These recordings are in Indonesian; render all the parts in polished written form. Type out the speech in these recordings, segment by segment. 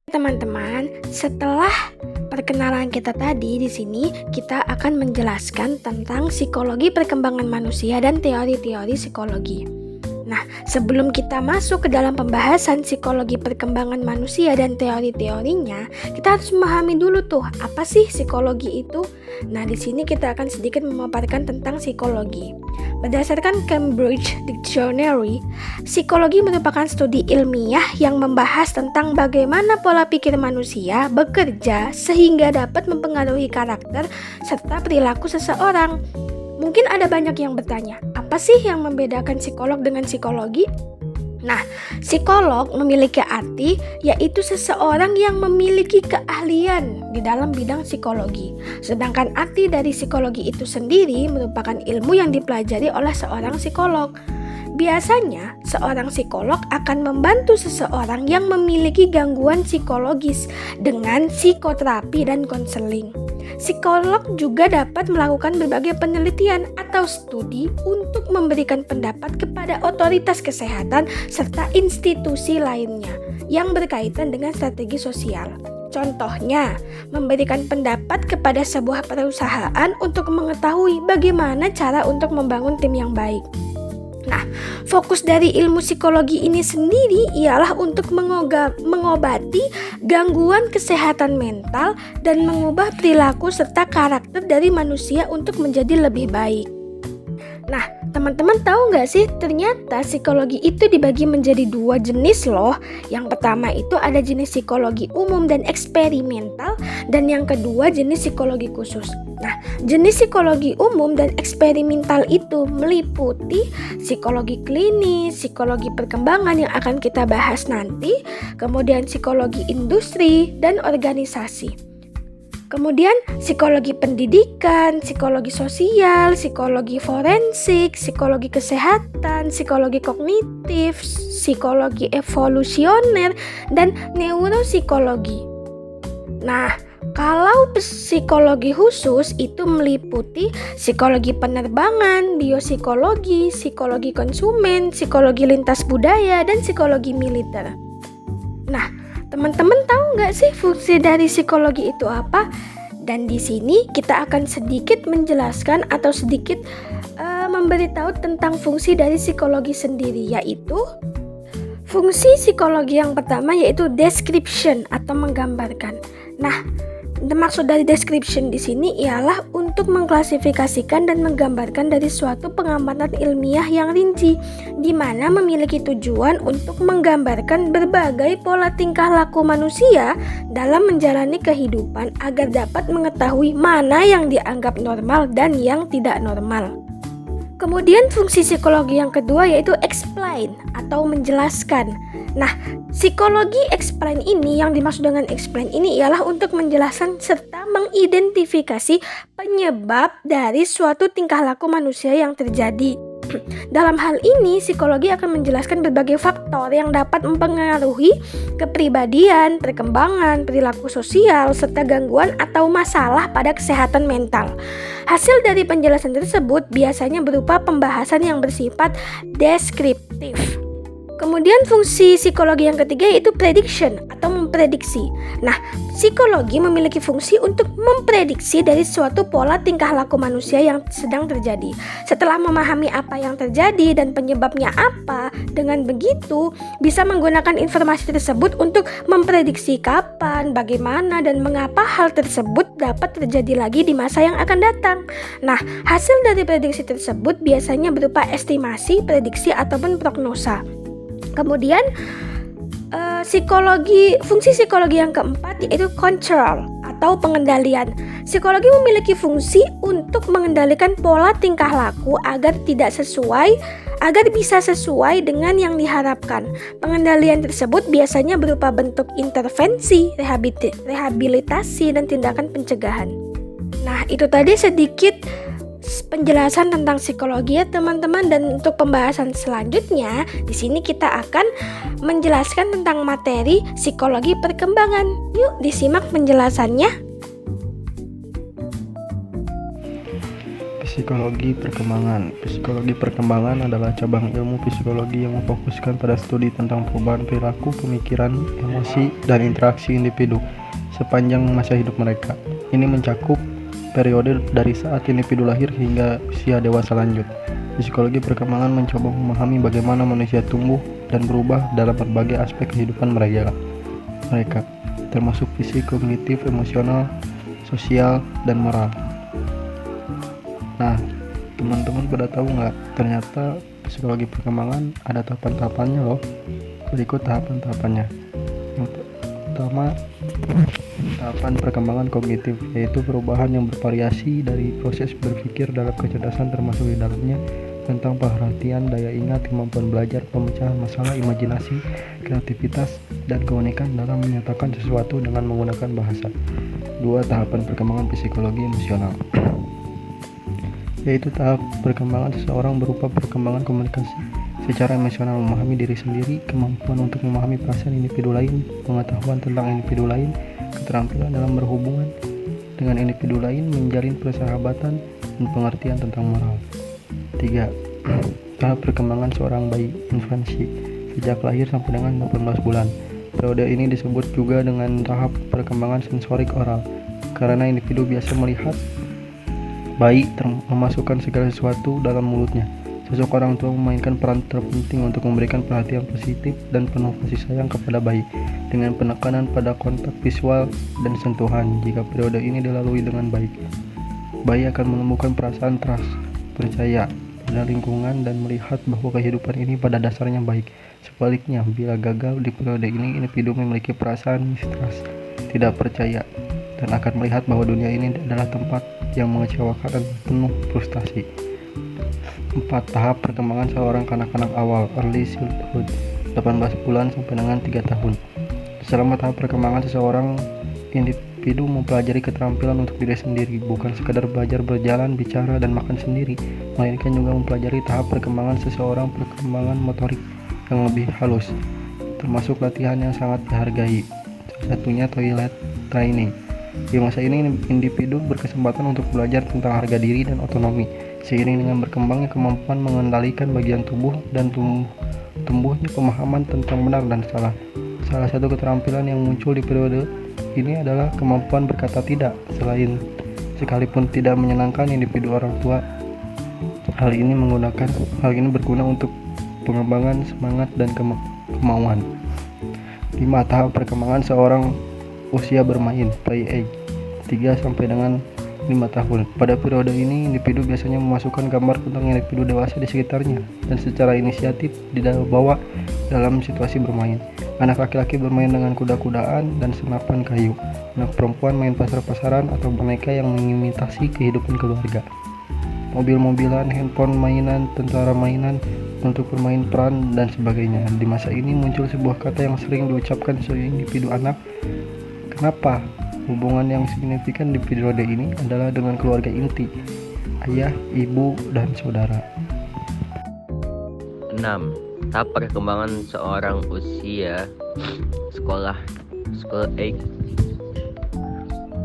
Teman-teman, setelah perkenalan kita tadi di sini kita akan menjelaskan tentang psikologi perkembangan manusia dan teori-teori psikologi. Nah, sebelum kita masuk ke dalam pembahasan psikologi perkembangan manusia dan teori-teorinya, kita harus memahami dulu tuh apa sih psikologi itu. Nah, di sini kita akan sedikit memaparkan tentang psikologi. Berdasarkan Cambridge Dictionary, psikologi merupakan studi ilmiah yang membahas tentang bagaimana pola pikir manusia bekerja sehingga dapat mempengaruhi karakter serta perilaku seseorang. Mungkin ada banyak yang bertanya, apa sih yang membedakan psikolog dengan psikologi? Nah, psikolog memiliki arti yaitu seseorang yang memiliki keahlian di dalam bidang psikologi. Sedangkan arti dari psikologi itu sendiri merupakan ilmu yang dipelajari oleh seorang psikolog. Biasanya, seorang psikolog akan membantu seseorang yang memiliki gangguan psikologis dengan psikoterapi dan konseling. Psikolog juga dapat melakukan berbagai penelitian atau studi untuk memberikan pendapat kepada otoritas kesehatan serta institusi lainnya yang berkaitan dengan strategi sosial. Contohnya, memberikan pendapat kepada sebuah perusahaan untuk mengetahui bagaimana cara untuk membangun tim yang baik. Nah, fokus dari ilmu psikologi ini sendiri ialah untuk mengobati gangguan kesehatan mental dan mengubah perilaku serta karakter dari manusia untuk menjadi lebih baik. Nah, teman-teman tahu nggak sih, ternyata psikologi itu dibagi menjadi dua jenis loh. Yang pertama itu ada jenis psikologi umum dan eksperimental, dan yang kedua jenis psikologi khusus. Nah, jenis psikologi umum dan eksperimental itu meliputi psikologi klinis, psikologi perkembangan yang akan kita bahas nanti, kemudian psikologi industri dan organisasi. Kemudian psikologi pendidikan, psikologi sosial, psikologi forensik, psikologi kesehatan, psikologi kognitif, psikologi evolusioner, dan neuropsikologi. Nah, kalau psikologi khusus itu meliputi psikologi penerbangan, biopsikologi, psikologi konsumen, psikologi lintas budaya, dan psikologi militer. Nah, teman-teman tahu nggak sih fungsi dari psikologi itu apa? Dan di sini kita akan sedikit menjelaskan atau sedikit memberitahu tentang fungsi dari psikologi sendiri, yaitu fungsi psikologi yang pertama yaitu description atau menggambarkan. Nah, maksud dari description di sini ialah untuk mengklasifikasikan dan menggambarkan dari suatu pengamatan ilmiah yang rinci, di mana memiliki tujuan untuk menggambarkan berbagai pola tingkah laku manusia dalam menjalani kehidupan agar dapat mengetahui mana yang dianggap normal dan yang tidak normal. Kemudian fungsi psikologi yang kedua yaitu explain atau menjelaskan. Nah, psikologi explain ini, yang dimaksud dengan explain ini ialah untuk menjelaskan serta mengidentifikasi penyebab dari suatu tingkah laku manusia yang terjadi. Dalam hal ini, psikologi akan menjelaskan berbagai faktor yang dapat mempengaruhi kepribadian, perkembangan, perilaku sosial, serta gangguan atau masalah pada kesehatan mental. Hasil dari penjelasan tersebut biasanya berupa pembahasan yang bersifat deskriptif. Kemudian fungsi psikologi yang ketiga yaitu prediction atau memprediksi. Nah, psikologi memiliki fungsi untuk memprediksi dari suatu pola tingkah laku manusia yang sedang terjadi. Setelah memahami apa yang terjadi dan penyebabnya apa, dengan begitu bisa menggunakan informasi tersebut untuk memprediksi kapan, bagaimana, dan mengapa hal tersebut dapat terjadi lagi di masa yang akan datang. Nah, hasil dari prediksi tersebut biasanya berupa estimasi, prediksi, ataupun prognosa. Kemudian fungsi psikologi yang keempat yaitu control atau pengendalian. Psikologi memiliki fungsi untuk mengendalikan pola tingkah laku agar bisa sesuai dengan yang diharapkan. Pengendalian tersebut biasanya berupa bentuk intervensi, rehabilitasi, dan tindakan pencegahan. Nah, itu tadi sedikit penjelasan tentang psikologi ya teman-teman, dan untuk pembahasan selanjutnya di sini kita akan menjelaskan tentang materi psikologi perkembangan. Yuk disimak penjelasannya. Di Psikologi perkembangan. Psikologi perkembangan adalah cabang ilmu psikologi yang memfokuskan pada studi tentang perubahan perilaku, pemikiran, emosi, dan interaksi individu sepanjang masa hidup mereka. Ini mencakup periode dari saat individu lahir hingga usia dewasa lanjut. Psikologi perkembangan mencoba memahami bagaimana manusia tumbuh dan berubah dalam berbagai aspek kehidupan mereka, termasuk fisik, kognitif, emosional, sosial, dan moral. Nah, teman-teman pada tahu nggak? Ternyata psikologi perkembangan ada tahapan-tahapannya loh. Berikut tahapan-tahapannya. Yang pertama, tahapan perkembangan kognitif, yaitu perubahan yang bervariasi dari proses berpikir dalam kecerdasan termasuk di dalamnya tentang perhatian, daya ingat, kemampuan belajar, pemecahan masalah, imajinasi, kreativitas, dan keunikan dalam menyatakan sesuatu dengan menggunakan bahasa. 2. Tahapan perkembangan psikologi emosional, yaitu tahap perkembangan seseorang berupa perkembangan komunikasi secara emosional, memahami diri sendiri, kemampuan untuk memahami perasaan individu lain, pengetahuan tentang individu lain, keterampilan dalam berhubungan dengan individu lain, menjalin persahabatan, dan pengertian tentang moral. 3. Tahap perkembangan seorang bayi infansi sejak lahir sampai dengan 18 bulan. Periode ini disebut juga dengan tahap perkembangan sensorik oral, karena individu biasa melihat bayi memasukkan segala sesuatu dalam mulutnya. Sosok orang tua memainkan peran terpenting untuk memberikan perhatian positif dan penuh kasih sayang kepada bayi, dengan penekanan pada kontak visual dan sentuhan. Jika periode ini dilalui dengan baik, bayi akan menemukan perasaan trust, percaya pada lingkungan, dan melihat bahwa kehidupan ini pada dasarnya baik. Sebaliknya, bila gagal di periode ini, individu memiliki perasaan mistrust, tidak percaya, dan akan melihat bahwa dunia ini adalah tempat yang mengecewakan dan penuh frustasi. 4. Tahap perkembangan seorang kanak-kanak awal, early childhood, 18 bulan sampai dengan 3 tahun. Selama tahap perkembangan seseorang, individu mempelajari keterampilan untuk diri sendiri, bukan sekadar belajar berjalan, bicara, dan makan sendiri, melainkan juga mempelajari tahap perkembangan seseorang, perkembangan motorik yang lebih halus, termasuk latihan yang sangat dihargai, salah satunya toilet training. Di masa ini, individu berkesempatan untuk belajar tentang harga diri dan otonomi, seiring dengan berkembangnya kemampuan mengendalikan bagian tubuh dan tumbuhnya pemahaman tentang benar dan salah. Salah satu keterampilan yang muncul di periode ini adalah kemampuan berkata tidak, sekalipun tidak menyenangkan individu orang tua. Hal ini berguna untuk pengembangan semangat dan kemauan. 5. Tahap perkembangan seorang usia bermain, play age, 3 sampai dengan 5 tahun. Pada periode ini, individu biasanya memasukkan gambar tentang individu dewasa di sekitarnya dan secara inisiatif dibawa dalam situasi bermain. Anak laki-laki bermain dengan kuda-kudaan dan senapan kayu. Anak perempuan main pasar-pasaran atau boneka yang mengimitasi kehidupan keluarga. Mobil-mobilan, handphone mainan, tentara mainan untuk bermain peran, dan sebagainya. Di masa ini muncul sebuah kata yang sering diucapkan seorang individu anak. Kenapa? Hubungan yang signifikan di periode ini adalah dengan keluarga inti, ayah, ibu, dan saudara. 6. Tahap perkembangan seorang usia sekolah age,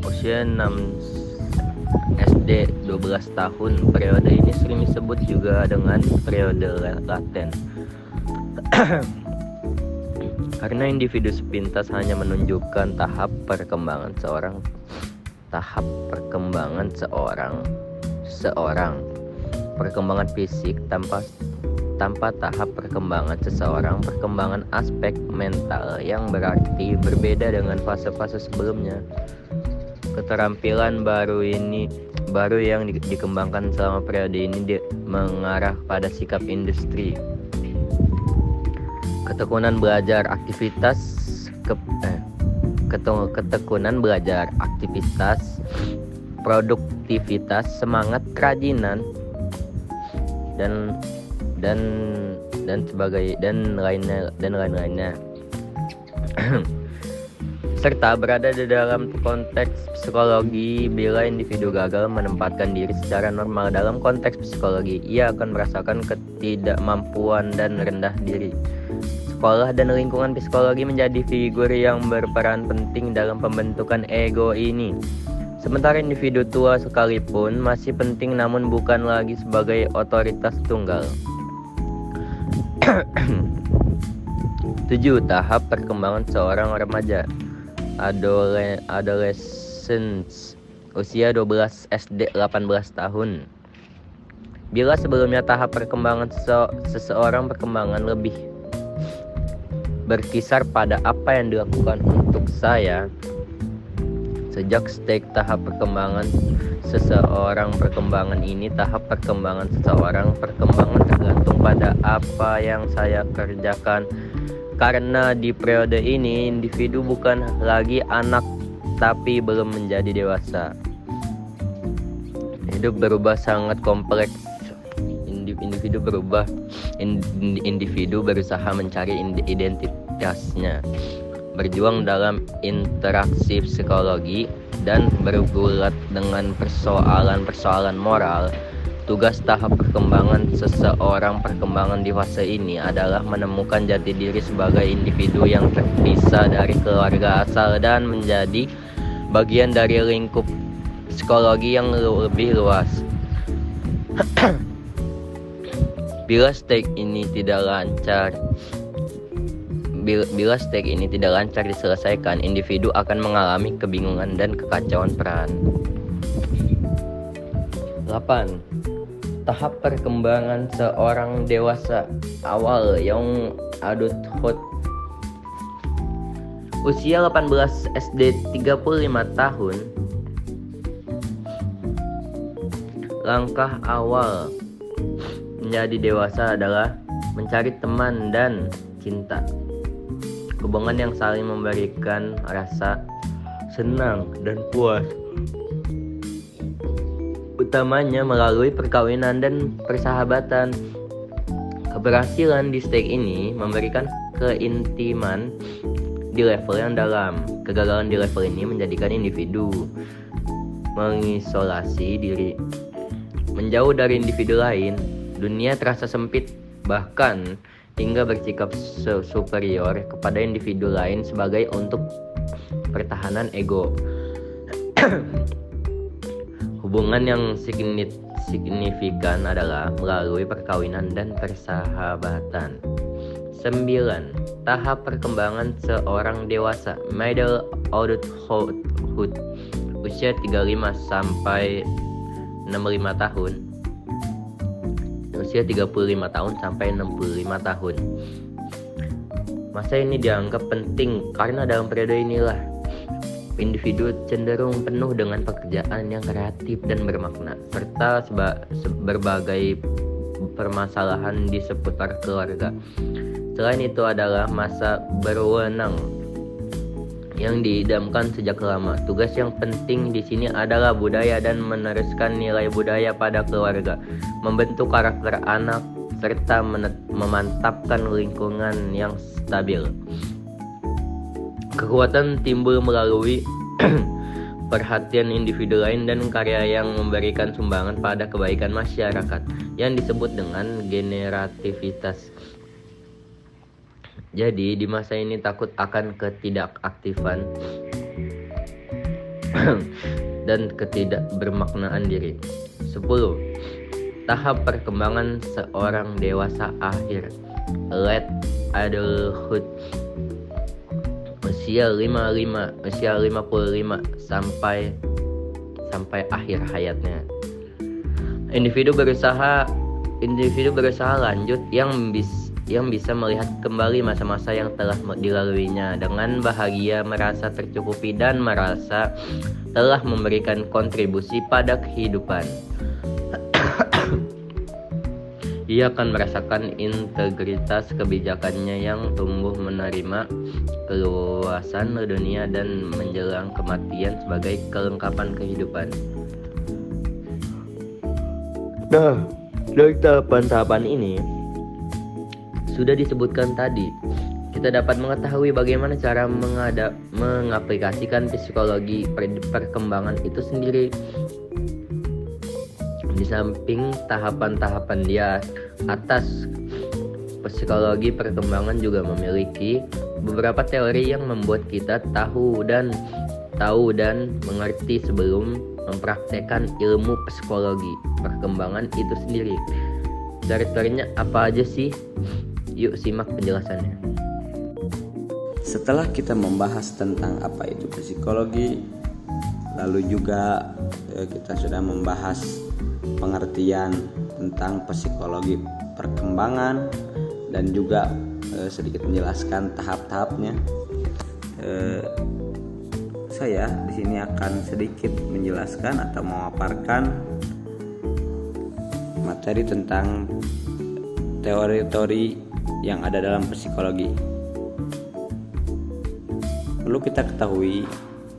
usia 6 SD 12 tahun. Periode ini sering disebut juga dengan periode laten. Karena individu sepintas hanya menunjukkan tahap perkembangan seorang perkembangan fisik tanpa tahap perkembangan seseorang, perkembangan aspek mental yang berarti berbeda dengan fase-fase sebelumnya. Keterampilan baru yang dikembangkan selama periode ini mengarah pada sikap industri, ketekunan belajar, aktivitas, produktivitas, semangat, kerajinan, dan lain-lainnya. Serta berada di dalam konteks psikologi. Bila individu gagal menempatkan diri secara normal dalam konteks psikologi, ia akan merasakan ketidakmampuan dan rendah diri. Sekolah dan lingkungan psikologi menjadi figur yang berperan penting dalam pembentukan ego ini. Sementara individu tua sekalipun masih penting namun bukan lagi sebagai otoritas tunggal. 7. Tahap perkembangan seorang remaja adolescence, usia 12 SD 18 tahun. Bila sebelumnya tahap perkembangan seseorang perkembangan lebih berkisar pada apa yang dilakukan untuk saya, sejak stage tahap perkembangan seseorang perkembangan ini, tahap perkembangan seseorang perkembangan tergantung pada apa yang saya kerjakan. Karena di periode ini individu bukan lagi anak tapi belum menjadi dewasa. Hidup berubah sangat kompleks. Individu berubah. Individu berusaha mencari identitasnya, berjuang dalam interaksi psikologi dan bergulat dengan persoalan-persoalan moral. Tugas tahap perkembangan seseorang perkembangan di fase ini adalah menemukan jati diri sebagai individu yang terpisah dari keluarga asal dan menjadi bagian dari lingkup psikologi yang lebih luas. Bila stage ini tidak lancar diselesaikan, individu akan mengalami kebingungan dan kekacauan peran. 8. Tahap perkembangan seorang dewasa awal, young adulthood. Usia 18 SD 35 tahun. Langkah awal menjadi dewasa adalah mencari teman dan cinta. Hubungan yang saling memberikan rasa senang dan puas, utamanya melalui perkawinan dan persahabatan. Keberhasilan di stage ini memberikan keintiman di level yang dalam. Kegagalan di level ini menjadikan individu mengisolasi diri, menjauh dari individu lain. Dunia terasa sempit, bahkan hingga bersikap superior kepada individu lain sebagai untuk pertahanan ego. Hubungan yang signifikan adalah melalui perkawinan dan persahabatan. 9. Tahap perkembangan seorang dewasa, middle adulthood, usia 35 sampai 65 tahun. Usia 35 tahun sampai 65 tahun. Masa ini dianggap penting karena dalam periode inilah individu cenderung penuh dengan pekerjaan yang kreatif dan bermakna, serta berbagai permasalahan di seputar keluarga. Selain itu adalah masa berwenang yang diidamkan sejak lama. Tugas yang penting di sini adalah budaya dan meneruskan nilai budaya pada keluarga, membentuk karakter anak, serta memantapkan lingkungan yang stabil. Kekuatan timbul melalui perhatian individu lain dan karya yang memberikan sumbangan pada kebaikan masyarakat yang disebut dengan generativitas. Jadi di masa ini takut akan ketidakaktifan dan ketidakbermaknaan diri. 10. Tahap perkembangan seorang dewasa akhir, late adulthood, usia 55 sampai akhir hayatnya. Individu berusaha lanjut yang bisa melihat kembali masa-masa yang telah dilaluinya dengan bahagia, merasa tercukupi dan merasa telah memberikan kontribusi pada kehidupan. Ia akan merasakan integritas kebijakannya yang tumbuh, menerima keluasan dunia dan menjelang kematian sebagai kelengkapan kehidupan. Nah, dari tahapan-tahapan ini sudah disebutkan tadi, kita dapat mengetahui bagaimana cara mengaplikasikan psikologi perkembangan itu sendiri. Di samping tahapan-tahapan di atas, psikologi perkembangan juga memiliki beberapa teori yang membuat kita tahu dan tahu dan mengerti sebelum mempraktekkan ilmu psikologi perkembangan itu sendiri. Teori-teorinya apa aja sih? Yuk simak penjelasannya. Setelah kita membahas tentang apa itu psikologi, lalu juga kita sudah membahas pengertian tentang psikologi perkembangan dan juga sedikit menjelaskan tahap-tahapnya. Saya di sini akan sedikit menjelaskan atau memaparkan materi tentang teori-teori yang ada dalam psikologi. Perlu kita ketahui,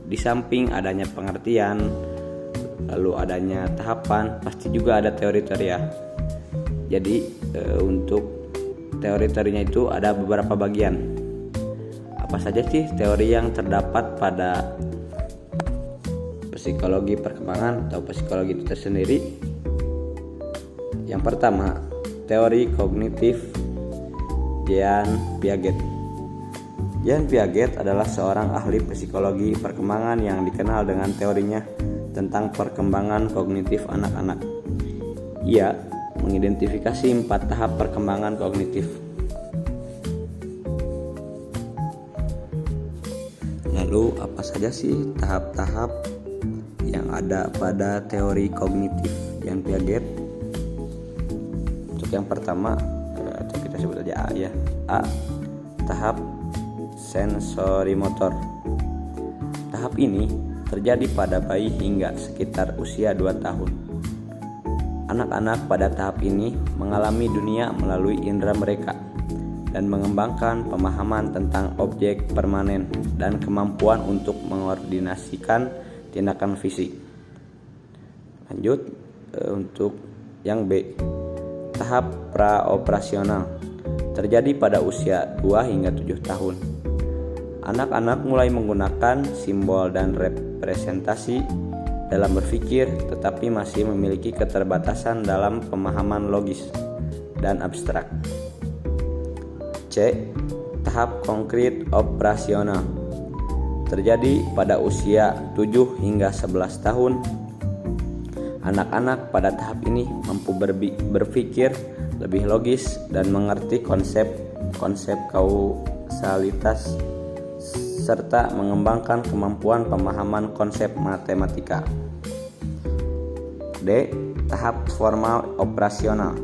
di samping adanya pengertian, lalu adanya tahapan, pasti juga ada teori-teori ya. Jadi untuk teori-teorinya itu ada beberapa bagian. Apa saja sih teori yang terdapat pada psikologi perkembangan atau psikologi itu tersendiri? Yang pertama, teori kognitif Jean Piaget. Jean Piaget adalah seorang ahli psikologi perkembangan yang dikenal dengan teorinya tentang perkembangan kognitif anak-anak. Ia mengidentifikasi 4 tahap perkembangan kognitif. Lalu apa saja sih tahap-tahap yang ada pada teori kognitif Jean Piaget? Untuk yang pertama, atau kita sebut aja A ya. A, tahap sensorimotor. Tahap ini terjadi pada bayi hingga sekitar usia 2 tahun. Anak-anak pada tahap ini mengalami dunia melalui indera mereka dan mengembangkan pemahaman tentang objek permanen dan kemampuan untuk mengordinasikan tindakan fisik. Lanjut untuk yang B, tahap praoperasional, terjadi pada usia 2 hingga 7 tahun. Anak-anak mulai menggunakan simbol dan representasi dalam berpikir, tetapi masih memiliki keterbatasan dalam pemahaman logis dan abstrak. C, tahap konkret operasional, terjadi pada usia 7 hingga 11 tahun. Anak-anak pada tahap ini mampu berpikir lebih logis dan mengerti konsep kausalitas serta mengembangkan kemampuan pemahaman konsep matematika. D, tahap formal operasional,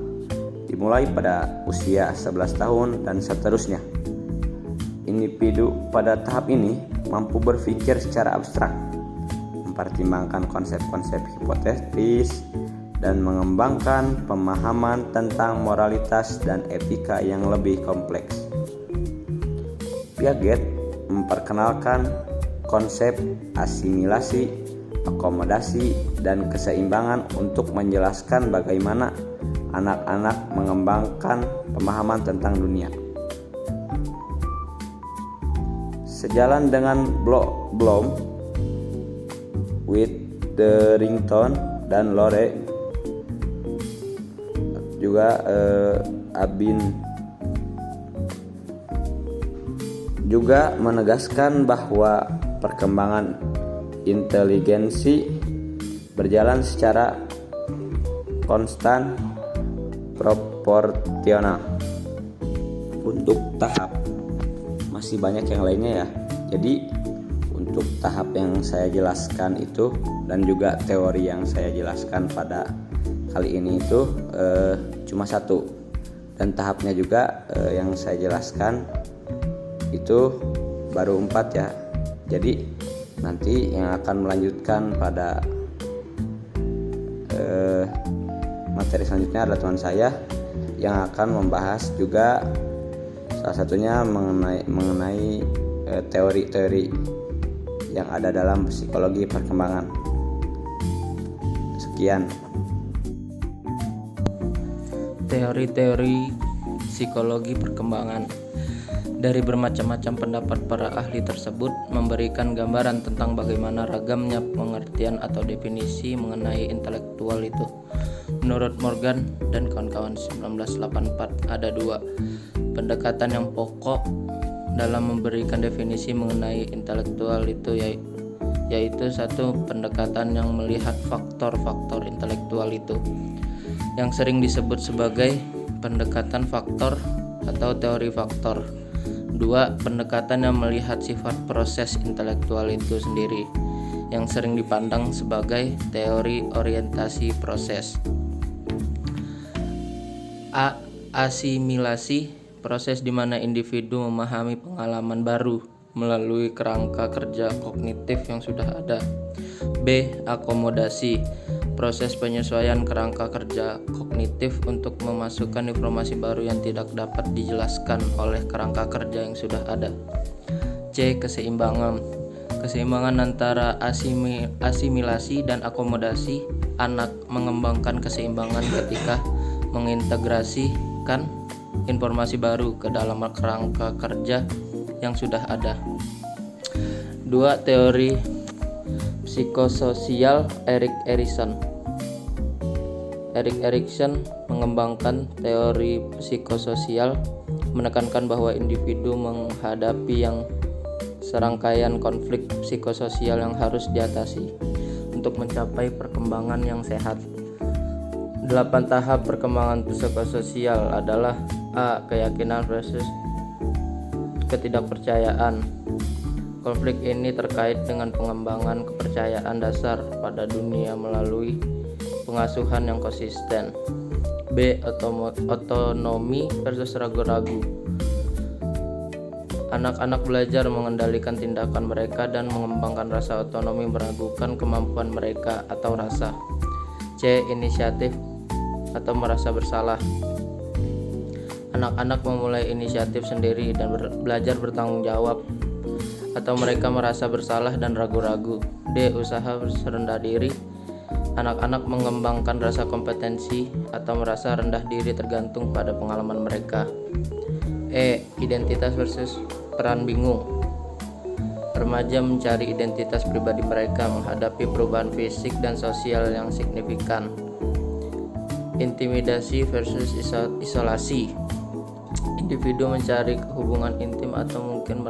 dimulai pada usia 11 tahun dan seterusnya. Individu pada tahap ini mampu berpikir secara abstrak, mempertimbangkan konsep-konsep hipotetis, dan mengembangkan pemahaman tentang moralitas dan etika yang lebih kompleks. Piaget memperkenalkan konsep asimilasi, akomodasi, dan keseimbangan untuk menjelaskan bagaimana anak-anak mengembangkan pemahaman tentang dunia. Sejalan dengan Bloom, Witherington, dan Lore, juga Abin juga menegaskan bahwa perkembangan inteligensi berjalan secara konstan proporsional. Untuk tahap masih banyak yang lainnya ya. Jadi untuk tahap yang saya jelaskan itu dan juga teori yang saya jelaskan pada kali ini itu cuma 1, dan tahapnya juga yang saya jelaskan itu baru 4 ya. Jadi nanti yang akan melanjutkan pada materi selanjutnya adalah teman saya yang akan membahas juga salah satunya mengenai teori-teori yang ada dalam psikologi perkembangan. Sekian. Teori-teori psikologi perkembangan. Dari bermacam-macam pendapat para ahli tersebut memberikan gambaran tentang bagaimana ragamnya pengertian atau definisi mengenai intelektual itu. Menurut Morgan dan kawan-kawan 1984 ada 2 pendekatan yang pokok dalam memberikan definisi mengenai intelektual itu, yaitu satu pendekatan yang melihat faktor-faktor intelektual itu, yang sering disebut sebagai pendekatan faktor atau teori faktor. 2. Pendekatan yang melihat sifat proses intelektual itu sendiri, yang sering dipandang sebagai teori orientasi proses. Asimilasi, proses di mana individu memahami pengalaman baru melalui kerangka kerja kognitif yang sudah ada. B. Akomodasi, proses penyesuaian kerangka kerja kognitif untuk memasukkan informasi baru yang tidak dapat dijelaskan oleh kerangka kerja yang sudah ada. C. Keseimbangan, keseimbangan antara asimilasi dan akomodasi. Anak mengembangkan keseimbangan ketika mengintegrasikan informasi baru ke dalam kerangka kerja yang sudah ada. 2. Teori psikososial Erik Erikson mengembangkan teori psikososial, menekankan bahwa individu menghadapi serangkaian konflik psikososial yang harus diatasi untuk mencapai perkembangan yang sehat. 8 tahap perkembangan psikososial adalah: A. Keyakinan versus ketidakpercayaan. Konflik ini terkait dengan pengembangan kepercayaan dasar pada dunia melalui pengasuhan yang konsisten. B. Otonomi versus ragu-ragu. Anak-anak belajar mengendalikan tindakan mereka dan mengembangkan rasa otonomi meragukan kemampuan mereka atau rasa. C. Inisiatif atau merasa bersalah. Anak-anak memulai inisiatif sendiri dan belajar bertanggung jawab, atau mereka merasa bersalah dan ragu-ragu. D. Usaha rendah diri. Anak-anak mengembangkan rasa kompetensi atau merasa rendah diri tergantung pada pengalaman mereka. E. Identitas versus peran bingung. Remaja mencari identitas pribadi mereka menghadapi perubahan fisik dan sosial yang signifikan. Intimidasi versus isolasi. Individu mencari hubungan intim atau mungkin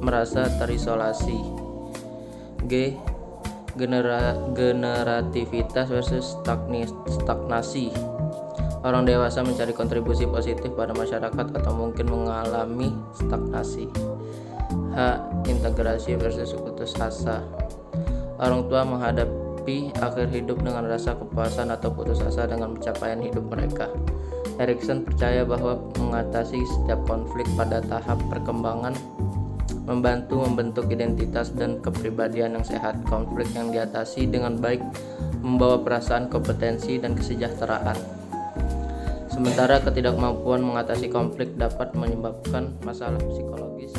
merasa terisolasi. G. Generativitas versus stagnasi. Orang dewasa mencari kontribusi positif pada masyarakat atau mungkin mengalami stagnasi. H. Integrasi versus putus asa. Orang tua menghadapi akhir hidup dengan rasa kepuasan atau putus asa dengan pencapaian hidup mereka. Erikson percaya bahwa mengatasi setiap konflik pada tahap perkembangan membantu membentuk identitas dan kepribadian yang sehat. Konflik yang diatasi dengan baik membawa perasaan kompetensi dan kesejahteraan. Sementara ketidakmampuan mengatasi konflik dapat menyebabkan masalah psikologis.